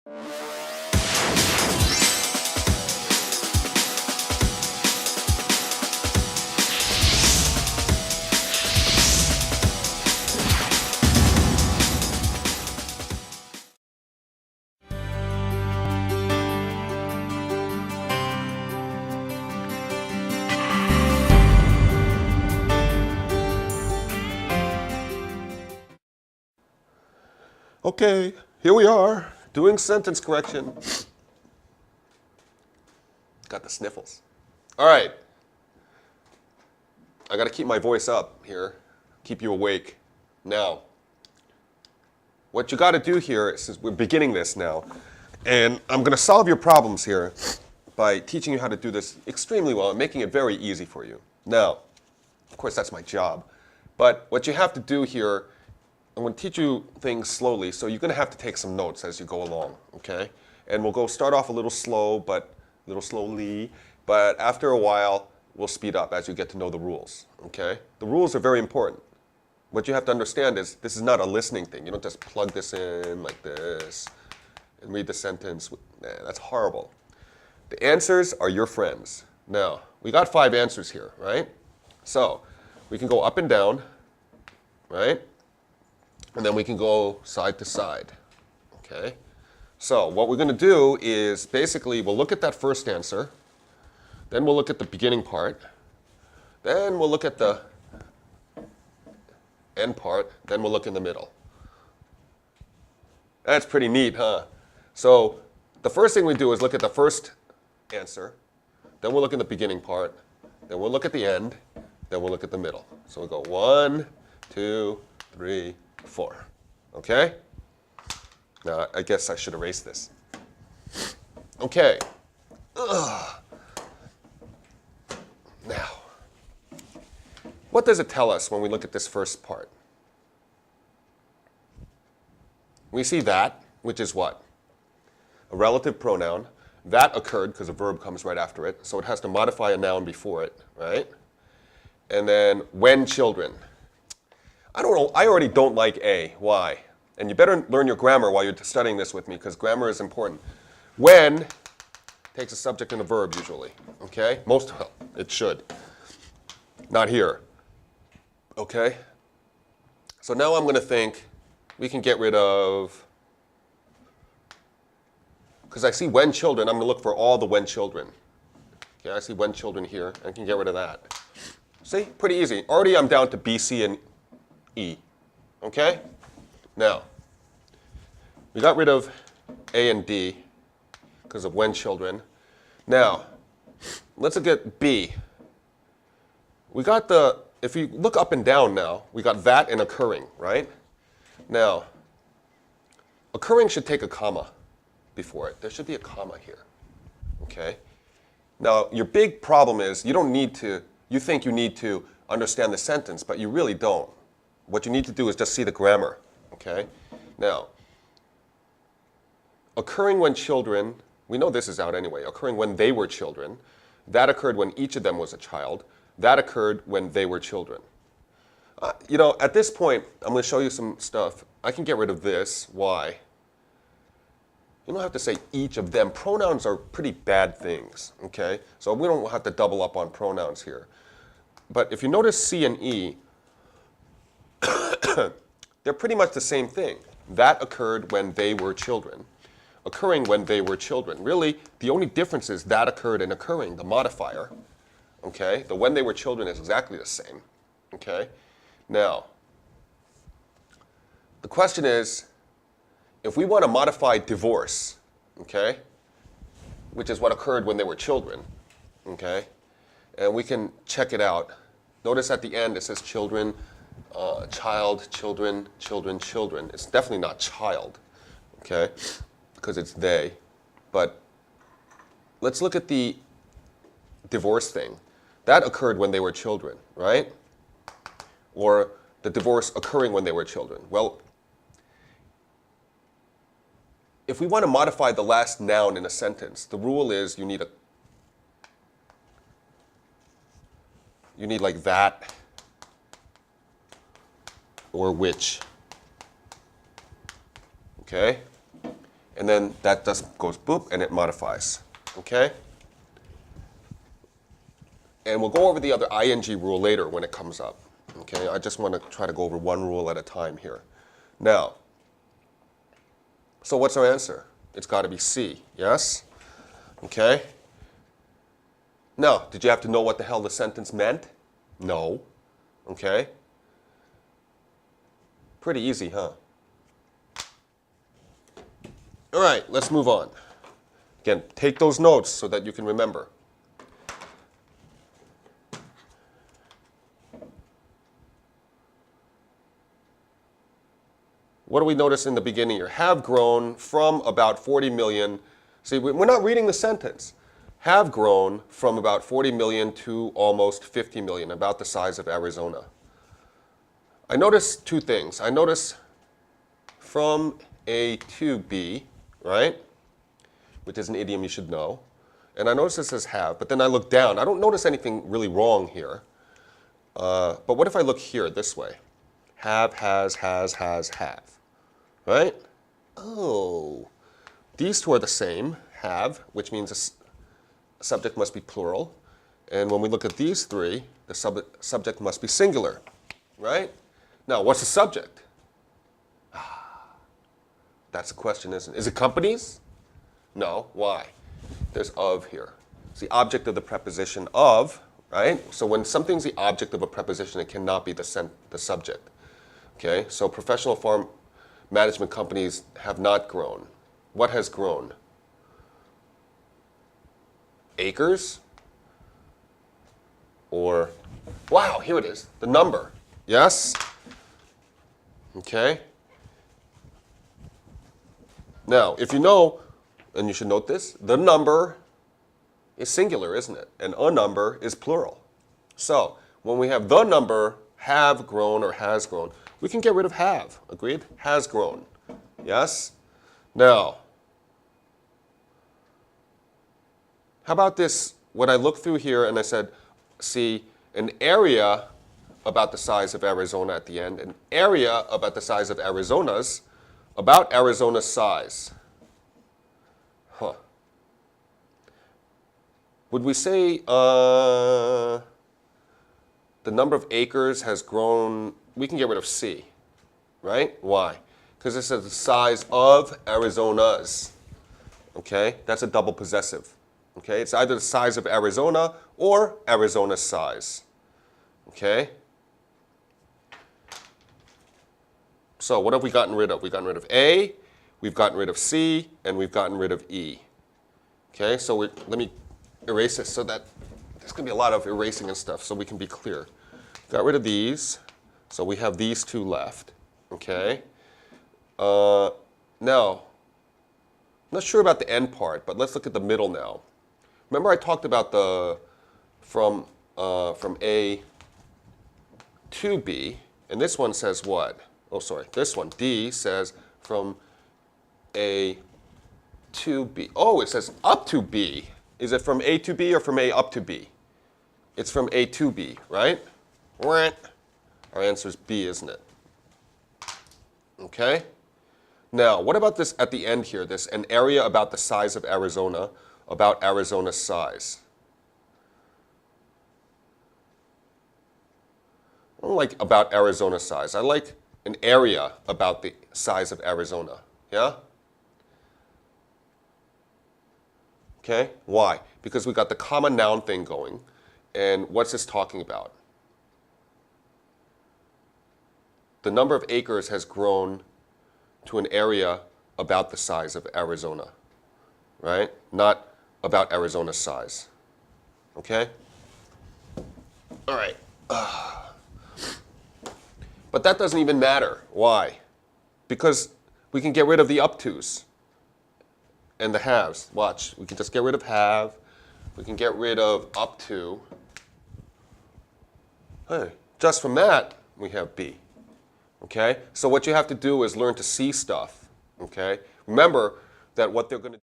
Okay, here we are, doing sentence correction. Got the sniffles. All right. I got to keep my voice up here, keep you awake. Now, what you got to do here is we're beginning this now, and I'm going to solve your problems here by teaching you how to do this extremely well and making it very easy for you. Now, of course, that's my job. But what you have to do here, I'm going to teach you things slowly, so you're going to have to take some notes as you go along, okay? And we'll start off a little slowly, but after a while, we'll speed up as you get to know the rules, okay? The rules are very important. What you have to understand is this is not a listening thing. You don't just plug this in like this and read the sentence. Nah, that's horrible. The answers are your friends. Now, we got 5 answers here, right? So, we can go up and down, right? And then we can go side to side, okay? So what we're going to do is basically we'll look at that first answer, then we'll look at the beginning part, then we'll look at the end part, then we'll look in the middle. That's pretty neat, huh? So the first thing we do is look at the first answer, then we'll look in the beginning part, then we'll look at the end, then we'll look at the middle. So we'll go 1, 2, 3, 4. Okay? Now, I guess I should erase this. Okay. Ugh. Now, what does it tell us when we look at this first part? We see that, which is what? A relative pronoun. That occurred because a verb comes right after it, so it has to modify a noun before it, right? And then when children. I don't know, I already don't like A. Why? And you better learn your grammar while you're studying this with me, because grammar is important. When takes a subject and a verb usually, okay? Most, well, it should. Not here, okay? So now I'm going to think we can get rid of, because I see when children, I'm going to look for all the when children. Okay, I see when children here, I can get rid of that. See, pretty easy. Already I'm down to B, C, and E, okay? Now, we got rid of A and D because of when children. Now, let's look at B. We got the, if you look up and down now, we got that and occurring, right? Now, occurring should take a comma before it. There should be a comma here, okay? Now, your big problem is you don't need to, you think you need to understand the sentence, but you really don't. What you need to do is just see the grammar, okay? Now, occurring when children, we know this is out anyway, occurring when they were children. That occurred when each of them was a child. That occurred when they were children. You know, at this point, I'm going to show you some stuff. I can get rid of this. Why? You don't have to say each of them. Pronouns are pretty bad things, okay? So we don't have to double up on pronouns here. But if you notice C and E, they're pretty much the same thing. That occurred when they were children. Occurring when they were children. Really, the only difference is that occurred and occurring, the modifier. Okay? The when they were children is exactly the same. Okay? Now, the question is, if we want to modify divorce, okay, which is what occurred when they were children, okay, and we can check it out. Notice at the end it says children, child, children, children, children. It's definitely not child, okay, because it's they. But let's look at the divorce thing. That occurred when they were children, right? Or the divorce occurring when they were children. Well, if we want to modify the last noun in a sentence, the rule is you need like that or which. Okay? And then that just goes boop, and it modifies. Okay? And we'll go over the other ing rule later when it comes up. Okay? I just want to try to go over one rule at a time here. Now, so what's our answer? It's got to be C, yes? Okay? Now, did you have to know what the hell the sentence meant? No. Okay? Pretty easy, huh? All right, let's move on. Again, take those notes so that you can remember. What do we notice in the beginning here? Have grown from about 40 million. See, we're not reading the sentence. Have grown from about 40 million to almost 50 million, about the size of Arizona. I notice two things. I notice from A to B, right? Which is an idiom you should know. And I notice it says have, but then I look down. I don't notice anything really wrong here. But what if I look here this way? Have, has, have. Right? Oh, these two are the same, have, which means a subject must be plural. And when we look at these three, the subject must be singular, right? Now, what's the subject? That's the question, isn't it? Is it companies? No. Why? There's of here. It's the object of the preposition of, right? So when something's the object of a preposition, it cannot be the subject. Okay? So professional farm management companies have not grown. What has grown? Acres? Or, wow, here it is, the number. Yes? Okay? Now, if you know, and you should note this, the number is singular, isn't it? And a number is plural. So, when we have the number have grown or has grown, we can get rid of have. Agreed? Has grown. Yes? Now, how about this? When I look through here and I said, see, an area about the size of Arizona at the end, an area about the size of Arizona's, about Arizona's size. Huh. Would we say the number of acres has grown? We can get rid of C, right? Why? Because it says the size of Arizona's. Okay? That's a double possessive. Okay? It's either the size of Arizona or Arizona's size. Okay? So what have we gotten rid of? We've gotten rid of A, we've gotten rid of C, and we've gotten rid of E. Okay, so let me erase this so that there's going to be a lot of erasing and stuff so we can be clear. Got rid of these, so we have these two left. Okay. Now, I'm not sure about the end part, but let's look at the middle now. Remember I talked about the from A to B, and this one says what? Oh, sorry, this one, D, says from A to B. Oh, it says up to B. Is it from A to B or from A up to B? It's from A to B, right? Our answer is B, isn't it? Okay? Now, what about this at the end here, this an area about the size of Arizona, about Arizona's size? I don't like about Arizona's size. I like an area about the size of Arizona. Yeah? Okay? Why? Because we got the common noun thing going. And what's this talking about? The number of acres has grown to an area about the size of Arizona. Right? Not about Arizona's size. Okay? All right. But that doesn't even matter. Why? Because we can get rid of the up tos and the haves. Watch. We can just get rid of have. We can get rid of up to. Hey, just from that, we have B. Okay? So what you have to do is learn to see stuff. Okay? Remember that what they're going to